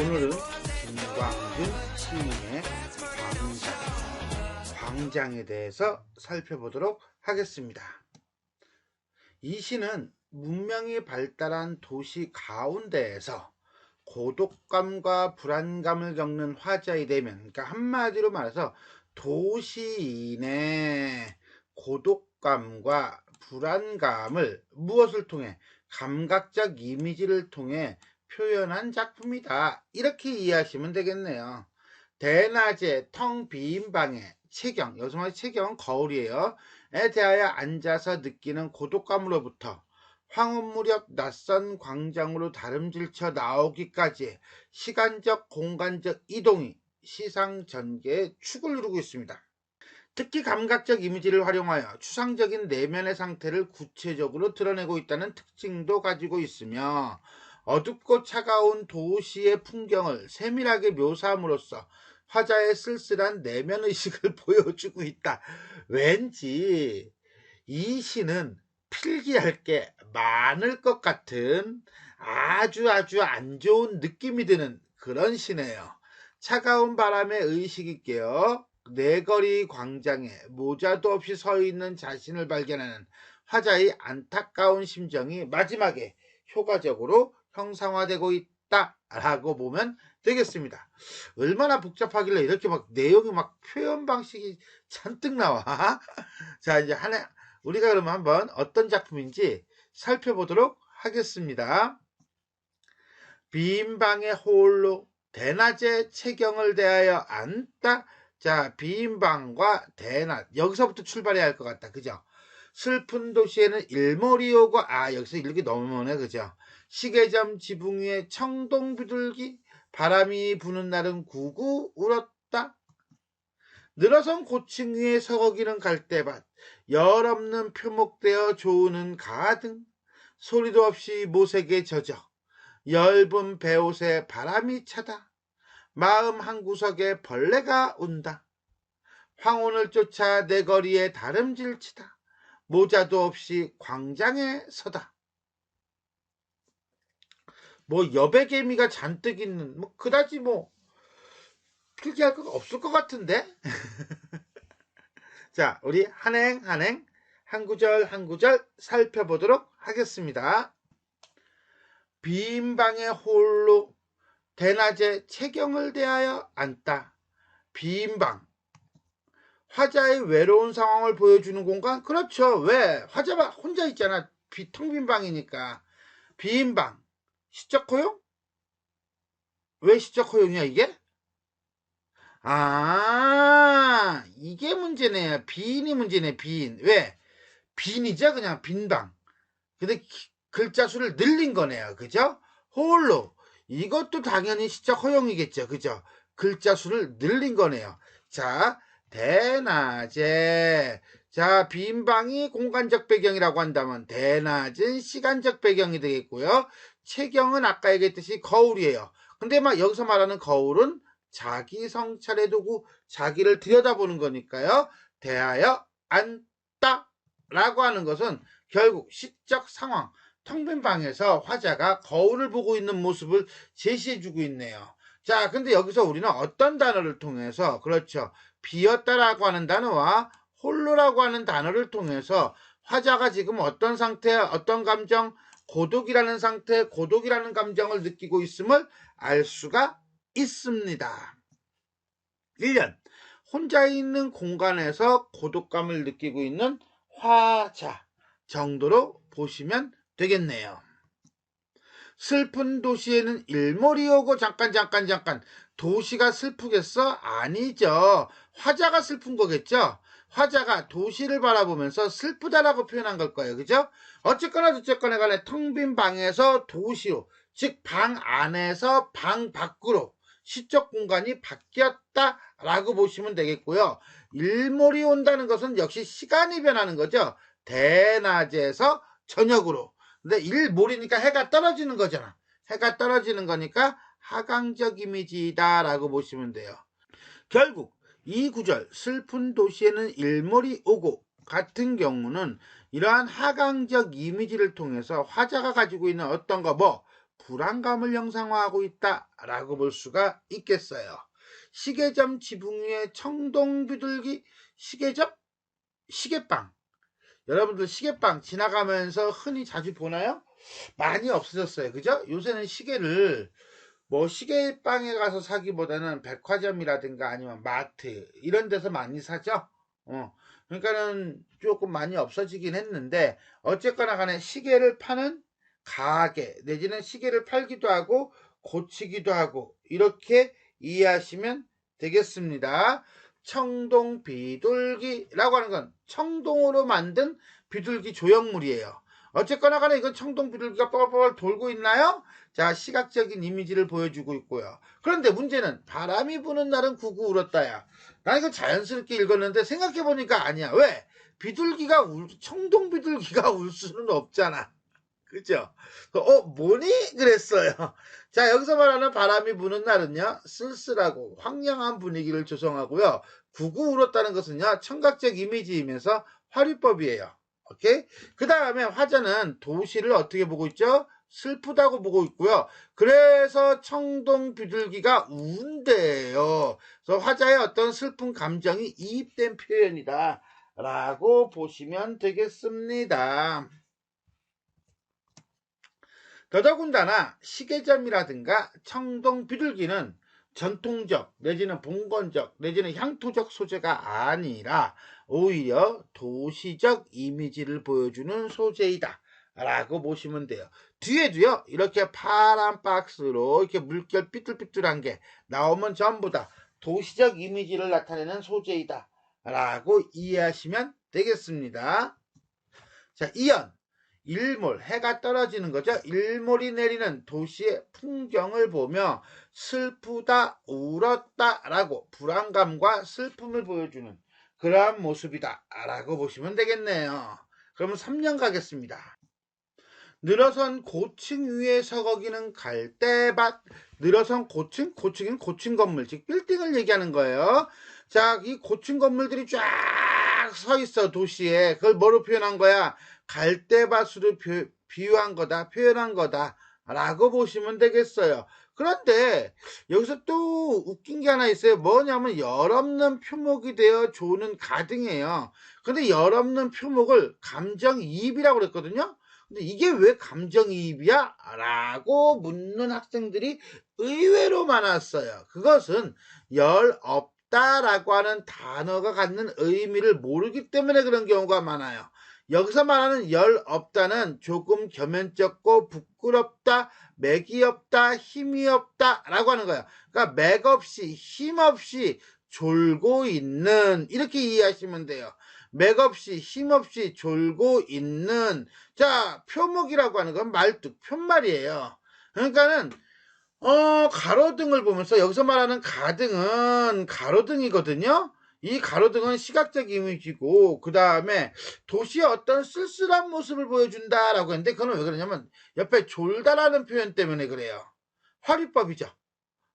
오늘은 김광준 시인의 광장에 대해서 살펴보도록 하겠습니다. 이 시는 문명이 발달한 도시 가운데에서 고독감과 불안감을 겪는 화자의 내면, 그러니까 한마디로 말해서 도시인의 고독감과 불안감을 무엇을 통해, 감각적 이미지를 통해 표현한 작품이다, 이렇게 이해하시면 되겠네요. 대낮에 텅 빈 방에 채경, 여기서 말하는 채경은 거울이에요. 에 대하여 앉아서 느끼는 고독감으로부터 황혼 무렵 낯선 광장으로 다름질쳐 나오기까지 시간적 공간적 이동이 시상 전개의 축을 이루고 있습니다. 특히 감각적 이미지를 활용하여 추상적인 내면의 상태를 구체적으로 드러내고 있다는 특징도 가지고 있으며, 어둡고 차가운 도시의 풍경을 세밀하게 묘사함으로써 화자의 쓸쓸한 내면의식을 보여주고 있다. 왠지 이 시는 필기할 게 많을 것 같은 아주 안 좋은 느낌이 드는 그런 시네요. 차가운 바람에 의식이 깨어 내거리 광장에 모자도 없이 서 있는 자신을 발견하는 화자의 안타까운 심정이 마지막에 효과적으로 형상화되고 있다라고 보면 되겠습니다. 얼마나 복잡하길래 이렇게 막 내용이 막 표현 방식이 잔뜩 나와. 자, 이제 우리가 그러면 한번 어떤 작품인지 살펴보도록 하겠습니다. 빈 방의 홀로 대낮에 채경을 대하여 앉다. 자, 빈 방과 대낮, 여기서부터 출발해야 할 것 같다, 그죠? 슬픈 도시에는 일몰이 오고, 여기서 이렇게 넘어오네, 그죠? 시계점 지붕 위에 청동 비둘기, 바람이 부는 날은 구구 울었다. 늘어선 고층 위에 서거기는 갈대밭, 열 없는 표목되어 조우는 가등, 소리도 없이 모색에 젖어 엷은 배옷에 바람이 차다. 마음 한구석에 벌레가 운다. 황혼을 쫓아 내 거리에 다름질치다. 모자도 없이 광장에 서다. 뭐 여백개미가 잔뜩 있는, 뭐 그다지 뭐 필기할 거 없을 것 같은데. 자, 우리 한행 한 구절 한 구절 살펴보도록 하겠습니다. 빈 방에 홀로 대낮에 채경을 대하여 앉다. 빈 방, 화자의 외로운 상황을 보여주는 공간? 그렇죠. 왜? 화자가 혼자 있잖아. 텅 빈 방이니까. 빈 방, 시적 허용? 왜 시적 허용이야 이게? 이게 문제네요. 빈이 문제네. 빈. 왜? 빈이죠. 그냥 빈방. 근데 글자 수를 늘린 거네요. 그죠? 홀로. 이것도 당연히 시적 허용이겠죠. 그죠? 글자 수를 늘린 거네요. 자, 대낮에. 자, 빈방이 공간적 배경이라고 한다면 대낮은 시간적 배경이 되겠고요. 채경은 아까 얘기했듯이 거울이에요. 근데 막 여기서 말하는 거울은 자기 성찰에 두고 자기를 들여다보는 거니까요. 대하여 앉다 라고 하는 것은 결국 시적 상황, 텅 빈 방에서 화자가 거울을 보고 있는 모습을 제시해주고 있네요. 자, 근데 여기서 우리는 어떤 단어를 통해서, 그렇죠, 비었다라고 하는 단어와 홀로라고 하는 단어를 통해서 화자가 지금 어떤 상태, 어떤 감정, 고독이라는 상태, 고독이라는 감정을 느끼고 있음을 알 수가 있습니다. 1년, 혼자 있는 공간에서 고독감을 느끼고 있는 화자 정도로 보시면 되겠네요. 슬픈 도시에는 일몰이 오고, 잠깐 도시가 슬프겠어? 아니죠. 화자가 슬픈 거겠죠. 화자가 도시를 바라보면서 슬프다라고 표현한 걸 거예요. 그죠? 어쨌거나 저쨌거나 간에 텅 빈 방에서 도시로, 즉 방 안에서 방 밖으로 시적 공간이 바뀌었다라고 보시면 되겠고요. 일몰이 온다는 것은 역시 시간이 변하는 거죠. 대낮에서 저녁으로. 근데 일몰이니까 해가 떨어지는 거잖아. 해가 떨어지는 거니까 하강적 이미지다 라고 보시면 돼요. 결국 이 구절, 슬픈 도시에는 일몰이 오고 같은 경우는 이러한 하강적 이미지를 통해서 화자가 가지고 있는 어떤 거, 불안감을 형상화하고 있다라고 볼 수가 있겠어요. 시계점 지붕 위에 청동 비둘기, 시계점? 시계빵. 여러분들 시계빵 지나가면서 흔히 자주 보나요? 많이 없어졌어요. 그죠? 요새는 시계를 뭐 시계빵에 가서 사기보다는 백화점이라든가 아니면 마트 이런 데서 많이 사죠. 그러니까는 조금 많이 없어지긴 했는데 어쨌거나 간에 시계를 파는 가게 내지는 시계를 팔기도 하고 고치기도 하고 이렇게 이해하시면 되겠습니다. 청동 비둘기라고 하는 건 청동으로 만든 비둘기 조형물이에요. 어쨌거나 간에 이건 청동 비둘기가 뻐글뻐글 돌고 있나요? 자, 시각적인 이미지를 보여주고 있고요. 그런데 문제는 바람이 부는 날은 구구 울었다야. 나 이거 자연스럽게 읽었는데 생각해보니까 아니야. 왜? 청동 비둘기가 울 수는 없잖아. 그죠? 뭐니? 그랬어요. 자, 여기서 말하는 바람이 부는 날은요, 쓸쓸하고 황량한 분위기를 조성하고요, 구구 울었다는 것은요, 청각적 이미지이면서 화류법이에요. 오케이? 그 다음에 화자는 도시를 어떻게 보고 있죠? 슬프다고 보고 있고요. 그래서 청동 비둘기가 운대요. 그래서 화자의 어떤 슬픈 감정이 이입된 표현이다. 라고 보시면 되겠습니다. 더더군다나 시계점이라든가 청동 비둘기는 전통적 내지는 봉건적 내지는 향토적 소재가 아니라 오히려 도시적 이미지를 보여주는 소재이다 라고 보시면 돼요. 뒤에도요 이렇게 파란 박스로 이렇게 물결 삐뚤삐뚤한 게 나오면 전부 다 도시적 이미지를 나타내는 소재이다 라고 이해하시면 되겠습니다. 자, 이연 일몰, 해가 떨어지는 거죠. 일몰이 내리는 도시의 풍경을 보며 슬프다, 울었다 라고 불안감과 슬픔을 보여주는 그러한 모습이다 라고 보시면 되겠네요. 그러면 3년 가겠습니다. 늘어선 고층 위에 서거기는 갈대밭. 늘어선 고층? 고층은 고층 건물, 즉 빌딩을 얘기하는 거예요. 자, 이 고층 건물들이 쫙 서 있어 도시에. 그걸 뭐로 표현한 거야? 갈대밭으로 비유한 거다, 표현한 거다 라고 보시면 되겠어요. 그런데 여기서 또 웃긴 게 하나 있어요. 뭐냐면 열 없는 표목이 되어 조는 가등이에요. 근데 열 없는 표목을 감정이입이라고 그랬거든요. 근데 이게 왜 감정이입이야? 라고 묻는 학생들이 의외로 많았어요. 그것은 열 없다라고 하는 단어가 갖는 의미를 모르기 때문에 그런 경우가 많아요. 여기서 말하는 열 없다는 조금 겸연쩍고 부끄럽다, 맥이 없다, 힘이 없다 라고 하는 거예요. 그러니까 맥 없이 힘 없이 졸고 있는 이렇게 이해하시면 돼요. 맥 없이 힘 없이 졸고 있는 자 표목이라고 하는 건 말뚝 표말이에요. 그러니까는 가로등을 보면서 여기서 말하는 가등은 가로등이거든요. 이 가로등은 시각적 이미지고 그 다음에 도시의 어떤 쓸쓸한 모습을 보여준다라고 했는데 그건 왜 그러냐면 옆에 졸다라는 표현 때문에 그래요. 화류법이죠.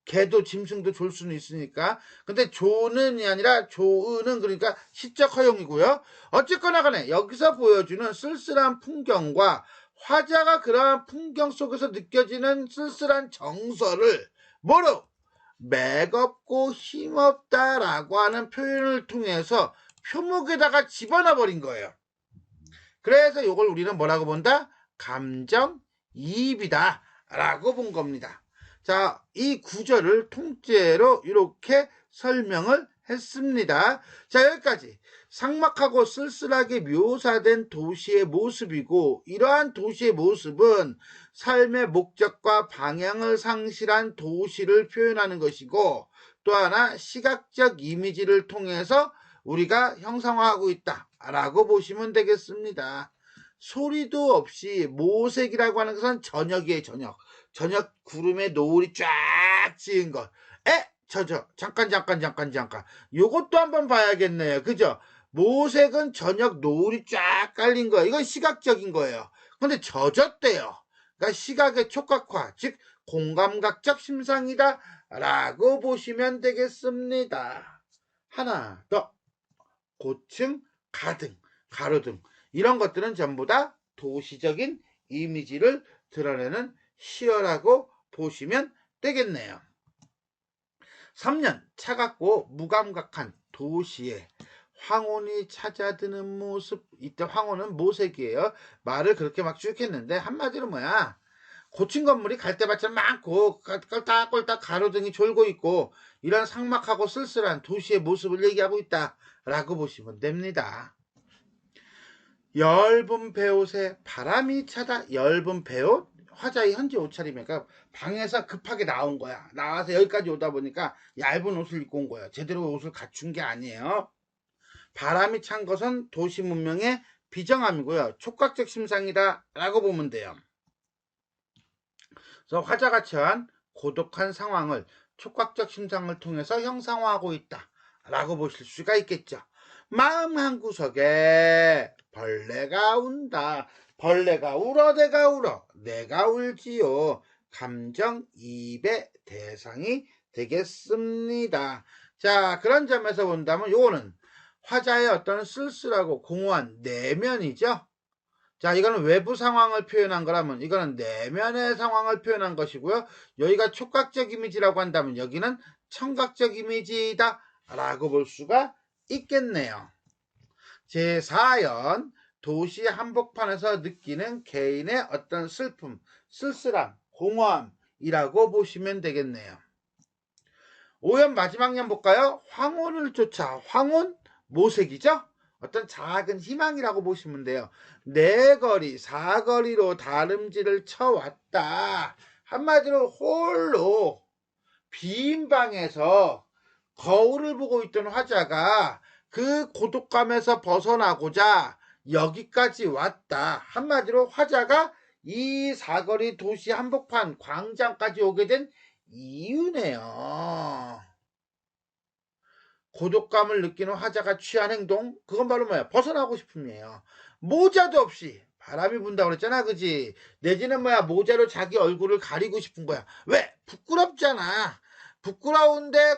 개도 짐승도 졸 수는 있으니까. 근데 조는이 아니라 조은은 그러니까 시적 허용이고요. 어쨌거나 간에 여기서 보여주는 쓸쓸한 풍경과 화자가 그러한 풍경 속에서 느껴지는 쓸쓸한 정서를 뭐로? 맥없고 힘없다라고 하는 표현을 통해서 표목에다가 집어넣어 버린 거예요. 그래서 이걸 우리는 뭐라고 본다? 감정이입이다 라고 본 겁니다. 자, 이 구절을 통째로 이렇게 설명을 했습니다. 자, 여기까지 삭막하고 쓸쓸하게 묘사된 도시의 모습이고 이러한 도시의 모습은 삶의 목적과 방향을 상실한 도시를 표현하는 것이고 또 하나 시각적 이미지를 통해서 우리가 형상화하고 있다라고 보시면 되겠습니다. 소리도 없이 모색이라고 하는 것은 저녁이에요. 저녁 구름에 노을이 쫙 지은 것. 잠깐. 요것도 한번 봐야겠네요. 그죠? 모색은 저녁 노을이 쫙 깔린 거예요. 이건 시각적인 거예요. 근데 젖었대요. 그러니까 시각의 촉각화, 즉 공감각적 심상이다 라고 보시면 되겠습니다. 하나 더. 고층, 가등, 가로등 이런 것들은 전부 다 도시적인 이미지를 드러내는 시어라고 보시면 되겠네요. 3년 차갑고 무감각한 도시에 황혼이 찾아드는 모습. 이때 황혼은 모색이에요. 말을 그렇게 막 쭉 했는데 한마디로 뭐야, 고층 건물이 갈대밭처럼 많고 꼴딱꼴딱 가로등이 졸고 있고 이런 삭막하고 쓸쓸한 도시의 모습을 얘기하고 있다라고 보시면 됩니다. 엷은 배옷에 바람이 차다. 엷은 배옷, 화자의 현재 옷차림이니까 방에서 급하게 나온 거야. 나와서 여기까지 오다 보니까 얇은 옷을 입고 온 거야. 제대로 옷을 갖춘 게 아니에요. 바람이 찬 것은 도시 문명의 비정함이고요. 촉각적 심상이다 라고 보면 돼요. 그래서 화자가 처한 고독한 상황을 촉각적 심상을 통해서 형상화하고 있다 라고 보실 수가 있겠죠. 마음 한구석에 벌레가 운다. 벌레가 울어 내가 울어 내가 울지요. 감정이입의 대상이 되겠습니다. 자, 그런 점에서 본다면 요거는 화자의 어떤 쓸쓸하고 공허한 내면이죠. 자, 이거는 외부 상황을 표현한 거라면 이거는 내면의 상황을 표현한 것이고요. 여기가 촉각적 이미지라고 한다면 여기는 청각적 이미지이다 라고 볼 수가 있겠네요. 제4연, 도시 한복판에서 느끼는 개인의 어떤 슬픔, 쓸쓸함, 공허함이라고 보시면 되겠네요. 5연 마지막 연 볼까요? 황혼을 쫓아. 황혼, 모색이죠? 어떤 작은 희망이라고 보시면 돼요. 네 거리, 사거리로 다름질을 쳐왔다. 한마디로 홀로 빈 방에서 거울을 보고 있던 화자가 그 고독감에서 벗어나고자 여기까지 왔다. 한마디로 화자가 이 사거리 도시 한복판 광장까지 오게 된 이유네요. 고독감을 느끼는 화자가 취한 행동, 그건 바로 뭐야? 벗어나고 싶음이에요. 모자도 없이 바람이 분다고 그랬잖아, 그지? 내지는 뭐야? 모자로 자기 얼굴을 가리고 싶은 거야. 왜? 부끄럽잖아. 부끄러운데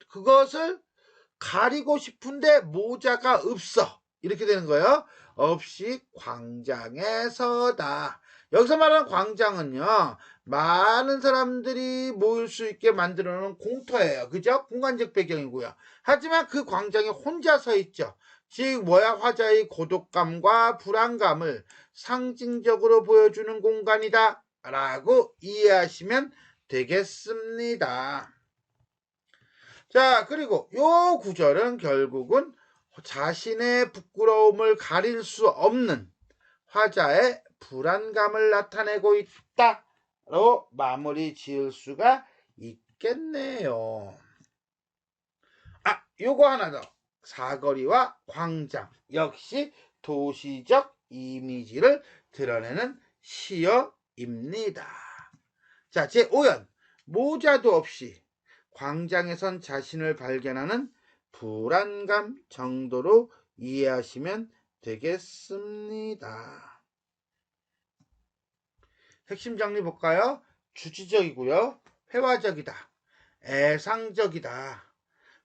그것을 가리고 싶은데 모자가 없어. 이렇게 되는 거예요. 없이 광장에 서다. 여기서 말하는 광장은요, 많은 사람들이 모일 수 있게 만들어 놓은 공터예요. 그죠? 공간적 배경이고요. 하지만 그 광장에 혼자 서 있죠. 즉 뭐야, 화자의 고독감과 불안감을 상징적으로 보여주는 공간이다 라고 이해하시면 되겠습니다. 자, 그리고 요 구절은 결국은 자신의 부끄러움을 가릴 수 없는 화자의 불안감을 나타내고 있다로 마무리 지을 수가 있겠네요. 요거 하나 더. 사거리와 광장 역시 도시적 이미지를 드러내는 시어입니다. 자, 제5연 모자도 없이 광장에 선 자신을 발견하는 불안감 정도로 이해하시면 되겠습니다. 핵심 정리 볼까요? 주지적이고요. 회화적이다. 애상적이다.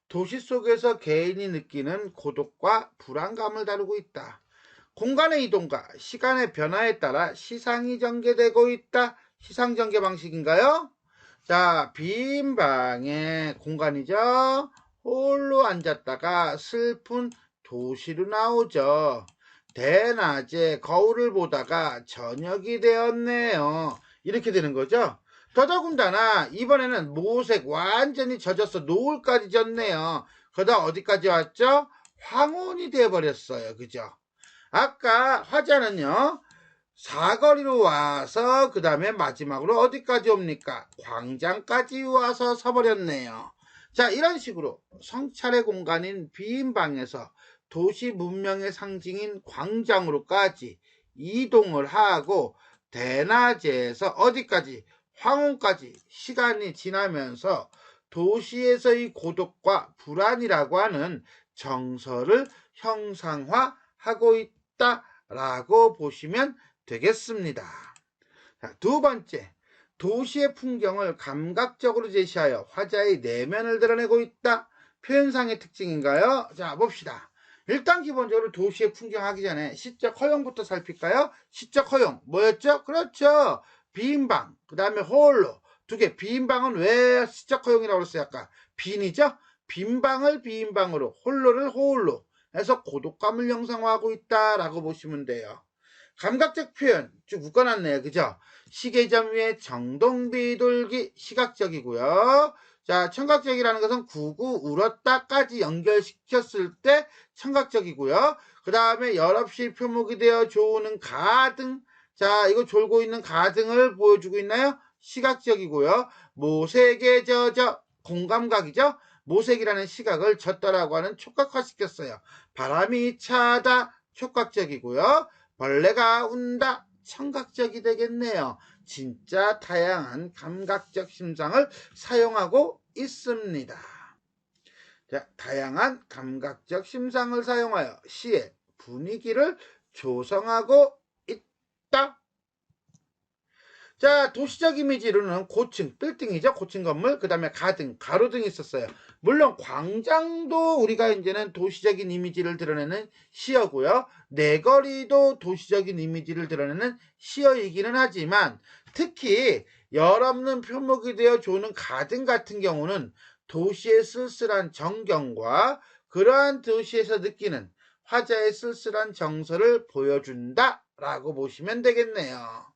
도시 속에서 개인이 느끼는 고독과 불안감을 다루고 있다. 공간의 이동과 시간의 변화에 따라 시상이 전개되고 있다. 시상 전개 방식인가요? 자, 빈 방의 공간이죠. 홀로 앉았다가 슬픈 도시로 나오죠. 대낮에 거울을 보다가 저녁이 되었네요. 이렇게 되는 거죠. 더더군다나 이번에는 모색 완전히 젖어서 노을까지 졌네요. 그러다 어디까지 왔죠? 황혼이 되어버렸어요. 그죠? 아까 화자는요, 사거리로 와서 그 다음에 마지막으로 어디까지 옵니까? 광장까지 와서 서버렸네요. 자, 이런 식으로 성찰의 공간인 빈 방에서 도시 문명의 상징인 광장으로까지 이동을 하고 대낮에서 어디까지? 황혼까지 시간이 지나면서 도시에서의 고독과 불안이라고 하는 정서를 형상화하고 있다라고 보시면 되겠습니다. 자, 두 번째, 도시의 풍경을 감각적으로 제시하여 화자의 내면을 드러내고 있다. 표현상의 특징인가요? 자, 봅시다. 일단 기본적으로 도시의 풍경 하기 전에 시적 허용부터 살필까요? 시적 허용 뭐였죠? 그렇죠. 빈방, 그 다음에 홀로 두 개. 빈방은 왜 시적 허용이라고 그랬어요? 아까 빈이죠? 빈방을 비인방으로, 홀로를 호홀로 해서 고독감을 형성하고 있다라고 보시면 돼요. 감각적 표현 쭉 묶어놨네요. 그죠? 시계점 위에 정동비둘기 시각적이고요. 자, 청각적이라는 것은 구구 울었다까지 연결시켰을 때 청각적이고요. 그 다음에 여럿이 표목이 되어 조우는 가등. 자, 이거 졸고 있는 가등을 보여주고 있나요? 시각적이고요. 모색에 젖어 공감각이죠. 모색이라는 시각을 젖다라고 하는 촉각화시켰어요. 바람이 차다 촉각적이고요. 벌레가 운다 청각적이 되겠네요. 진짜 다양한 감각적 심상을 사용하고 있습니다. 자, 다양한 감각적 심상을 사용하여 시의 분위기를 조성하고 있다. 자, 도시적 이미지로는 고층, 빌딩이죠. 고층 건물, 그 다음에 가등, 가로등이 있었어요. 물론 광장도 우리가 이제는 도시적인 이미지를 드러내는 시어고요. 내거리도 도시적인 이미지를 드러내는 시어이기는 하지만 특히 열없는 표목이 되어 조는 가등 같은 경우는 도시의 쓸쓸한 정경과 그러한 도시에서 느끼는 화자의 쓸쓸한 정서를 보여준다라고 보시면 되겠네요.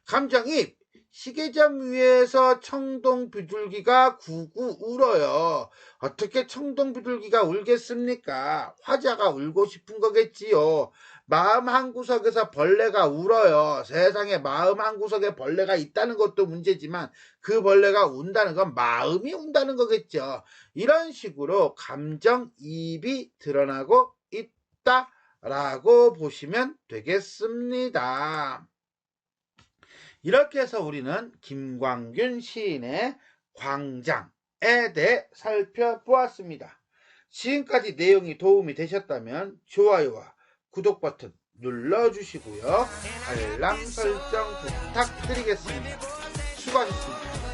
감정이입. 시계점 위에서 청동 비둘기가 구구 울어요. 어떻게 청동 비둘기가 울겠습니까? 화자가 울고 싶은 거겠지요. 마음 한구석에서 벌레가 울어요. 세상에 마음 한구석에 벌레가 있다는 것도 문제지만 그 벌레가 운다는 건 마음이 운다는 거겠죠. 이런 식으로 감정이입이 드러나고 있다라고 보시면 되겠습니다. 이렇게 해서 우리는 김광균 시인의 광장에 대해 살펴보았습니다. 지금까지 내용이 도움이 되셨다면 좋아요와 구독 버튼 눌러주시고요. 알람 설정 부탁드리겠습니다. 수고하셨습니다.